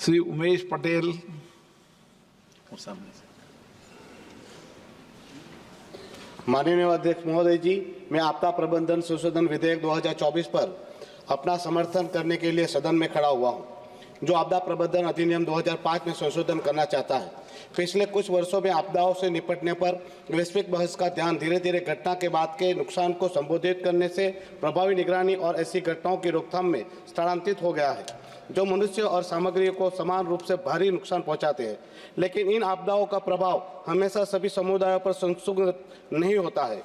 श्री उमेश पटेल। माननीय अध्यक्ष महोदय जी, मैं आपदा प्रबंधन संशोधन विधेयक 2024 पर अपना समर्थन करने के लिए सदन में खड़ा हुआ हूं, जो आपदा प्रबंधन अधिनियम 2005 में संशोधन करना चाहता है। पिछले कुछ वर्षों में आपदाओं से निपटने पर वैश्विक बहस का ध्यान धीरे धीरे घटना के बाद के नुकसान को संबोधित करने से प्रभावी निगरानी और ऐसी घटनाओं की रोकथाम में स्थानांतरित हो गया है, जो मनुष्य और सामग्री को समान रूप से भारी नुकसान पहुंचाते हैं। लेकिन इन आपदाओं का प्रभाव हमेशा सभी समुदायों पर संसुगत नहीं होता है।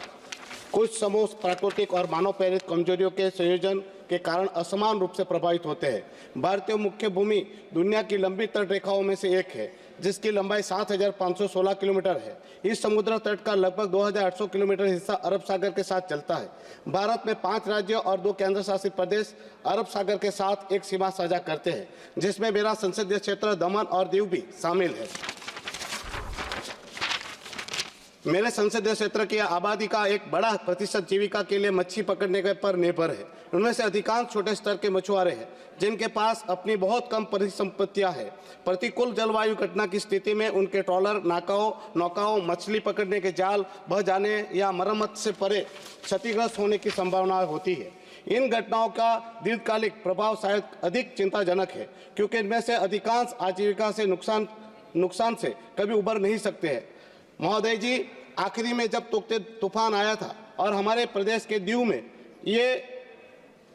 कुछ समूह प्राकृतिक और मानव प्रेरित कमजोरियों के संयोजन के कारण असमान रूप से प्रभावित होते हैं। भारतीय मुख्य भूमि दुनिया की लंबी तट रेखाओं में से एक है, जिसकी लंबाई 7,516 किलोमीटर है। इस समुद्र तट का लगभग 2,800 किलोमीटर हिस्सा अरब सागर के साथ चलता है। भारत में 5 राज्यों और 2 केंद्र शासित प्रदेश अरब सागर के साथ एक सीमा साझा करते हैं, जिसमें मेरा संसदीय क्षेत्र दमन और दीव भी शामिल है। मेरे संसदीय क्षेत्र की आबादी का एक बड़ा प्रतिशत जीविका के लिए मच्छी पकड़ने के पर निर्भर है। उनमें से अधिकांश छोटे स्तर के मछुआरे हैं, जिनके पास अपनी बहुत कम परिसंपत्तियां हैं। प्रतिकूल जलवायु घटना की स्थिति में उनके ट्रॉलर, नौकाओं, मछली पकड़ने के जाल बह जाने या मरम्मत से परे क्षतिग्रस्त होने की संभावना होती है। इन घटनाओं का दीर्घकालिक प्रभाव शायद अधिक चिंताजनक है, क्योंकि इनमें से अधिकांश आजीविका से नुकसान से कभी उबर नहीं सकते हैं। महोदय जी, आखिरी में जब तोकते तूफान आया था और हमारे प्रदेश के दीव में ये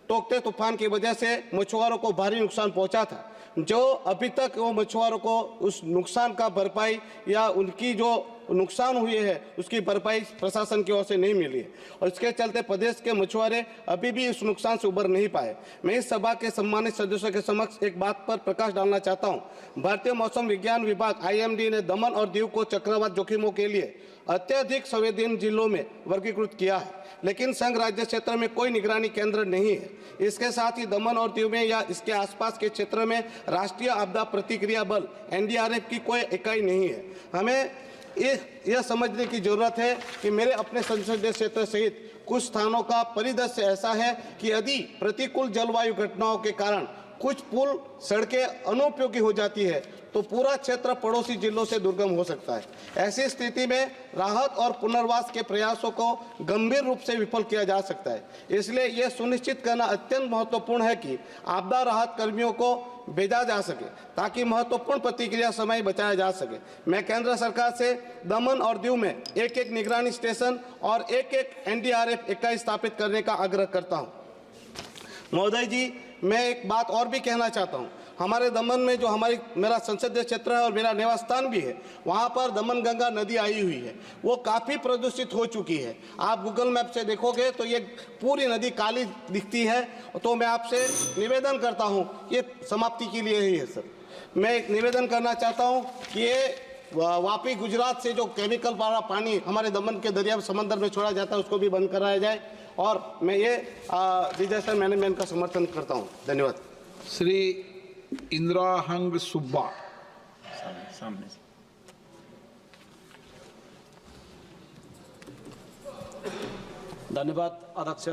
तोकते तूफान की वजह से मछुआरों को भारी नुकसान पहुंचा था, जो अभी तक वो मछुआरों को उस नुकसान का भरपाई या उनकी जो नुकसान हुई है उसकी भरपाई प्रशासन की ओर से नहीं मिली है, और इसके चलते प्रदेश के मछुआरे अभी भी इस नुकसान से उबर नहीं पाए। मैं इस सभा के सम्मानित सदस्यों के समक्ष एक बात पर प्रकाश डालना चाहता हूं। भारतीय मौसम विज्ञान विभाग IMD ने दमन और दीव को चक्रवात जोखिमों के लिए अत्यधिक संवेदनशील जिलों में वर्गीकृत किया है, लेकिन संघ राज्य क्षेत्र में कोई निगरानी केंद्र नहीं है। इसके साथ ही दमन और दीव में या इसके आसपास के क्षेत्र में राष्ट्रीय आपदा प्रतिक्रिया बल NDRF की कोई इकाई नहीं है। हमें यह समझने की जरूरत है कि मेरे अपने संसदीय क्षेत्र सहित कुछ स्थानों का परिदृश्य ऐसा है कि यदि प्रतिकूल जलवायु घटनाओं के कारण कुछ पुल सड़कें अनुपयोगी हो जाती है तो पूरा क्षेत्र पड़ोसी जिलों से दुर्गम हो सकता है। ऐसी स्थिति में राहत और पुनर्वास के प्रयासों को गंभीर रूप से विफल किया जा सकता है। इसलिए यह सुनिश्चित करना अत्यंत महत्वपूर्ण है कि आपदा राहत कर्मियों को भेजा जा सके, ताकि महत्वपूर्ण प्रतिक्रिया समय बचाया जा सके। मैं केंद्र सरकार से दमन और दीव में एक निगरानी स्टेशन और एक NDRF इकाई स्थापित करने का आग्रह करता हूँ। महोदय जी, मैं एक बात और भी कहना चाहता हूँ। हमारे दमन में जो मेरा संसदीय क्षेत्र है और मेरा निवास स्थान भी है, वहाँ पर दमन गंगा नदी आई हुई है। वो काफ़ी प्रदूषित हो चुकी है। आप गूगल मैप से देखोगे तो ये पूरी नदी काली दिखती है। तो मैं आपसे निवेदन करता हूँ, ये समाप्ति के लिए ही है सर। मैं एक निवेदन करना चाहता हूँ कि ये वापी गुजरात से जो केमिकल वाला पानी हमारे दमन के दरिया समंदर में छोड़ा जाता है उसको भी बंद कराया जाए, और मैं ये डिजास्टर मैनेजमेंट का समर्थन करता हूँ। धन्यवाद। श्री इंद्राहंग सुब्बा। धन्यवाद अध्यक्ष।